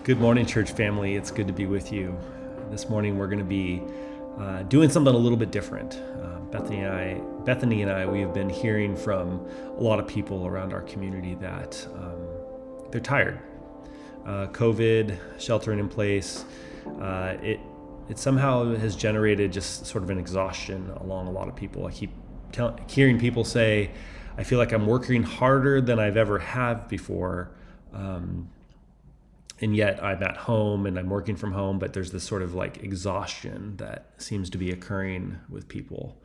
Good morning, church family. It's good to be with you. This morning we're going to be doing something a little bit different. Bethany and I, we have been hearing from a lot of people around our community that they're tired. COVID, sheltering in place, it somehow has generated just sort of an exhaustion along a lot of people. I keep hearing people say, I feel like I'm working harder than I've ever have before. And yet I'm at home and I'm working from home, but there's this sort of like exhaustion that seems to be occurring with people.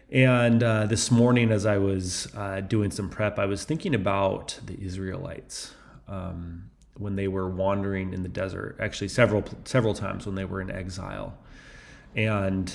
And this morning, as I was doing some prep, I was thinking about the Israelites when they were wandering in the desert, actually several times when they were in exile, and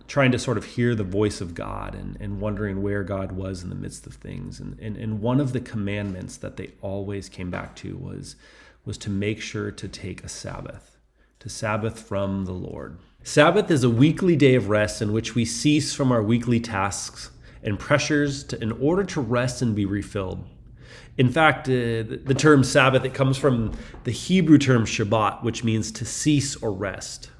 trying to sort of hear the voice of God and wondering where God was in the midst of things. And one of the commandments that they always came back to was to make sure to take a Sabbath, to Sabbath from the Lord. Sabbath is a weekly day of rest in which we cease from our weekly tasks and pressures in order to rest and be refilled. In fact, the term Sabbath, it comes from the Hebrew term Shabbat, which means to cease or rest.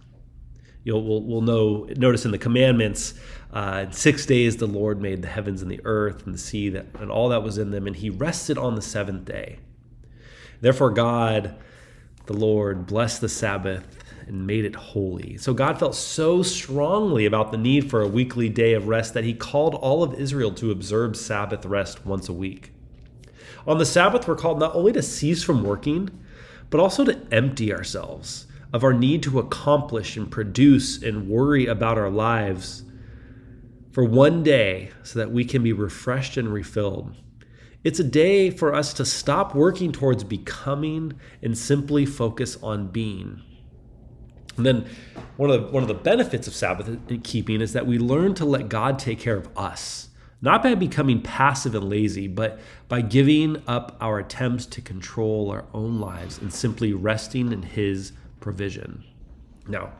We'll notice in the commandments, in 6 days the Lord made the heavens and the earth and the sea and all that was in them, and he rested on the seventh day. Therefore God, the Lord, blessed the Sabbath and made it holy. So God felt so strongly about the need for a weekly day of rest that he called all of Israel to observe Sabbath rest once a week. On the Sabbath, we're called not only to cease from working, but also to empty ourselves of our need to accomplish and produce and worry about our lives for one day so that we can be refreshed and refilled. It's a day for us to stop working towards becoming and simply focus on being. And then one of the benefits of Sabbath keeping is that we learn to let God take care of us, not by becoming passive and lazy, but by giving up our attempts to control our own lives and simply resting in his provision. Now,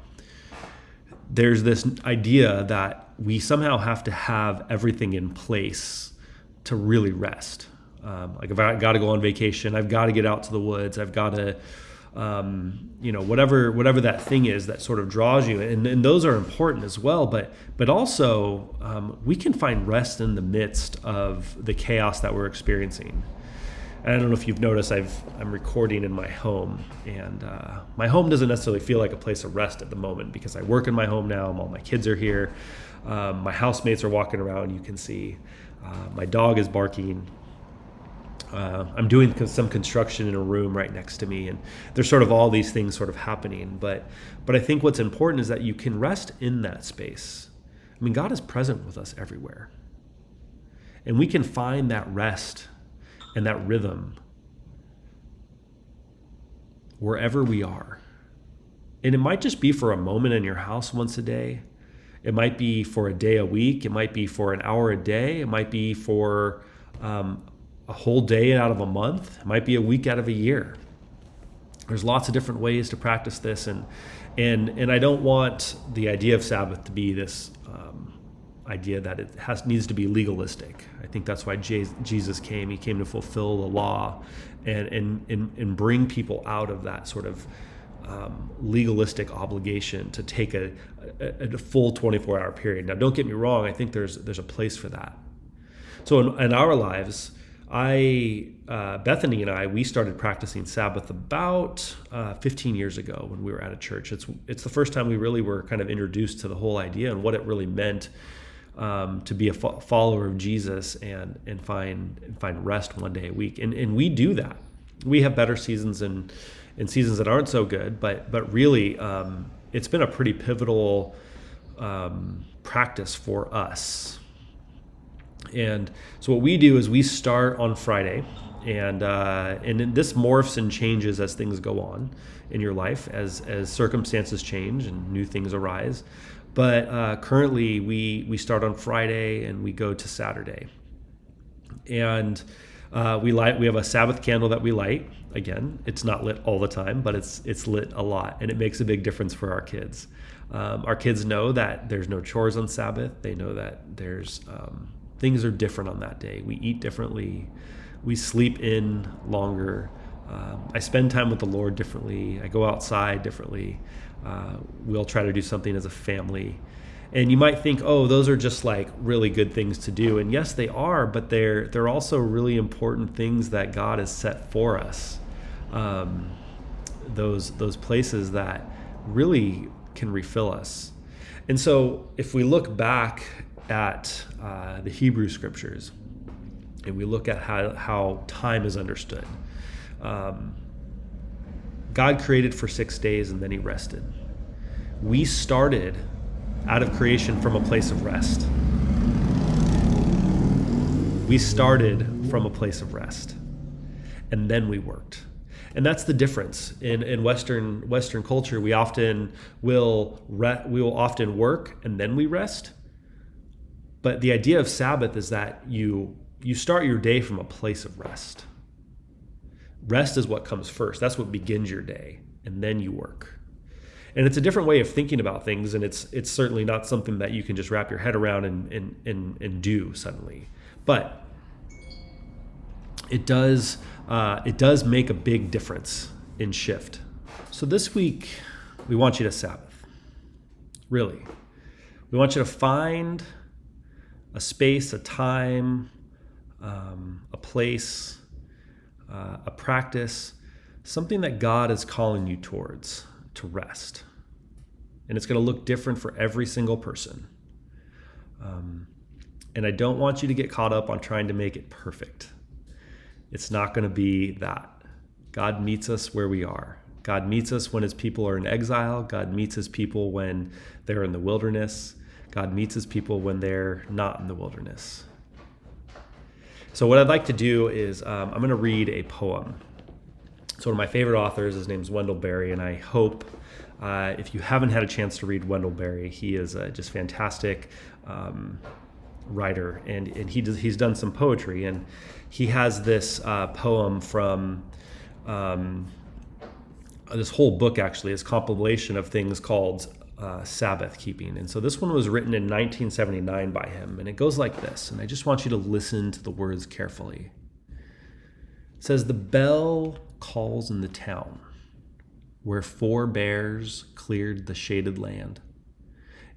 there's this idea that we somehow have to have everything in place to really rest. Like if I got to go on vacation, I've got to get out to the woods, I've got to, whatever that thing is that sort of draws you, and those are important as well. But also we can find rest in the midst of the chaos that we're experiencing. And I don't know if you've noticed, I'm recording in my home, and my home doesn't necessarily feel like a place of rest at the moment because I work in my home now. All my kids are here. My housemates are walking around. You can see my dog is barking. I'm doing some construction in a room right next to me, and there's sort of all these things sort of happening. But I think what's important is that you can rest in that space. I mean, God is present with us everywhere, and we can find that rest and that rhythm wherever we are. And it might just be for a moment in your house once a day. It might be for a day a week. It might be for an hour a day. It might be for a whole day out of a month. It might be a week out of a year. There's lots of different ways to practice this, and I don't want the idea of Sabbath to be this idea that it needs to be legalistic. I think that's why Jesus came. He came to fulfill the law and bring people out of that sort of legalistic obligation to take a full 24-hour period. Now, don't get me wrong. I think there's a place for that. So in our lives, Bethany and I, we started practicing Sabbath about 15 years ago when we were at a church. It's the first time we really were kind of introduced to the whole idea and what it really meant to be a follower of Jesus and find rest one day a week. And we do that. We have better seasons and seasons that aren't so good, but really it's been a pretty pivotal practice for us. And so what we do is we start on Friday, and this morphs and changes as things go on in your life, as circumstances change and new things arise. But currently we start on Friday and we go to Saturday, and we have a Sabbath candle that we light. Again, it's not lit all the time, but it's lit a lot, and it makes a big difference for our kids. Our kids know that there's no chores on Sabbath. They know that there's things are different on that day. We eat differently. We sleep in longer. I spend time with the Lord differently. I go outside differently. We'll try to do something as a family. And you might think, oh, those are just like really good things to do. And yes, they are, but they're also really important things that God has set for us. Those places that really can refill us. And so if we look back at the Hebrew scriptures and we look at how time is understood, God created for 6 days and then he rested. We started out of creation from a place of rest. We started from a place of rest, and then we worked. And that's the difference in Western culture. We will often work and then we rest. But the idea of Sabbath is that you start your day from a place of rest. Rest is what comes first. That's what begins your day, and then you work. And it's a different way of thinking about things, and it's certainly not something that you can just wrap your head around and do suddenly. But it does make a big difference in shift. So this week, we want you to Sabbath. Really. We want you to find a space, a time, a place, a practice, something that God is calling you towards to rest. And it's going to look different for every single person. And I don't want you to get caught up on trying to make it perfect. It's not going to be that. God meets us where we are. God meets us when his people are in exile. God meets his people when they're in the wilderness. God meets his people when they're not in the wilderness. So what I'd like to do is I'm going to read a poem. So one of my favorite authors, his name's Wendell Berry, and I hope if you haven't had a chance to read Wendell Berry, he is a just fantastic writer, and he's done some poetry, and he has this poem from this whole book actually is a compilation of things called Sabbath keeping. And so this one was written in 1979 by him, and it goes like this, and I just want you to listen to the words carefully. It says, "The bell calls in the town where 4 bears cleared the shaded land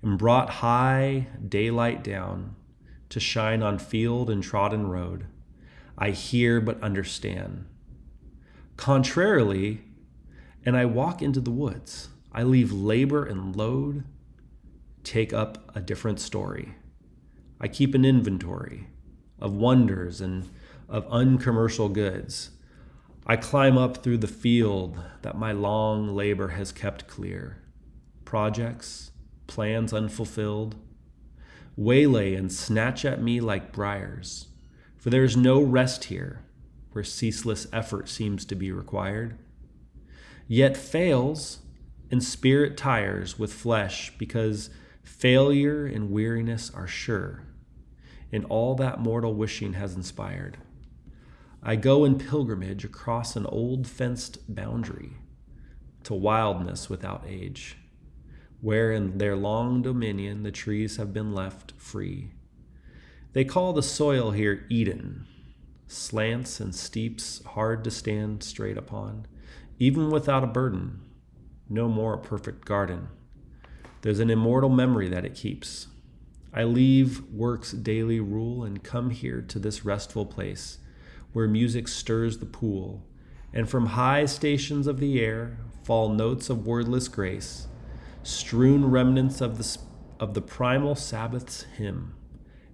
and brought high daylight down to shine on field and trodden road. I hear but understand. Contrarily, and I walk into the woods. I leave labor and load, take up a different story. I keep an inventory of wonders and of uncommercial goods. I climb up through the field that my long labor has kept clear. Projects, plans unfulfilled, waylay and snatch at me like briars, for there is no rest here where ceaseless effort seems to be required. Yet fails and spirit tires with flesh, because failure and weariness are sure in all that mortal wishing has inspired. I go in pilgrimage across an old fenced boundary to wildness without age, where in their long dominion the trees have been left free. They call the soil here Eden, slants and steeps hard to stand straight upon, even without a burden, no more a perfect garden. There's an immortal memory that it keeps. I leave work's daily rule and come here to this restful place where music stirs the pool, and from high stations of the air fall notes of wordless grace, strewn remnants of the primal Sabbath's hymn.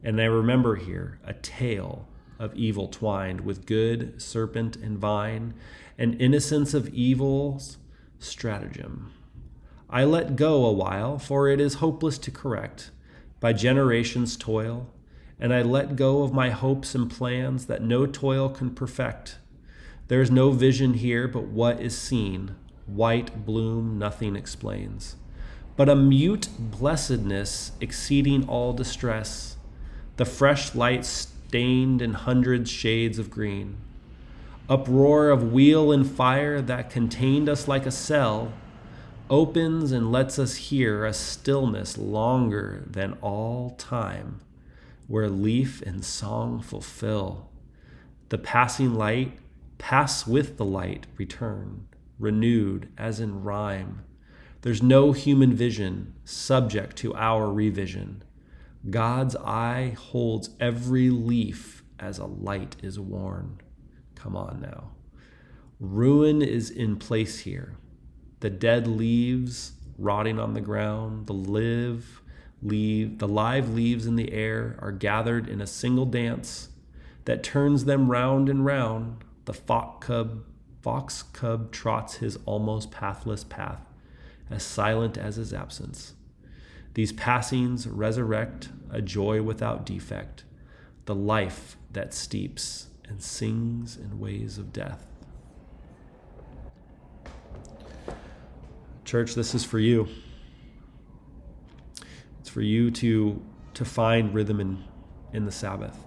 And I remember here a tale of evil twined with good, serpent and vine, and innocence of evil's stratagem. I let go a while, for it is hopeless to correct by generations' toil, and I let go of my hopes and plans that no toil can perfect. There is no vision here but what is seen, white bloom nothing explains, but a mute blessedness exceeding all distress, the fresh light stained in hundred shades of green, uproar of wheel and fire that contained us like a cell, opens and lets us hear a stillness longer than all time, where leaf and song fulfill. The passing light Pass with the light, return, renewed as in rhyme. There's no human vision subject to our revision. God's eye holds every leaf as a light is worn. Come on now. Ruin is in place here. The dead leaves rotting on the ground, the live leaves in the air are gathered in a single dance that turns them round and round. The fox cub trots his almost pathless path, as silent as his absence. These passings resurrect a joy without defect, the life that steeps and sings in ways of death. Church, this is for you. It's for you to find rhythm in the Sabbath.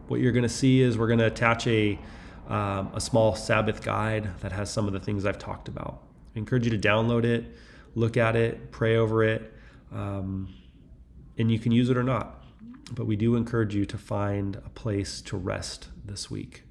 What you're going to see is we're going to attach a small Sabbath guide that has some of the things I've talked about. I encourage you to download it, look at it, pray over it, and you can use it or not. But we do encourage you to find a place to rest this week.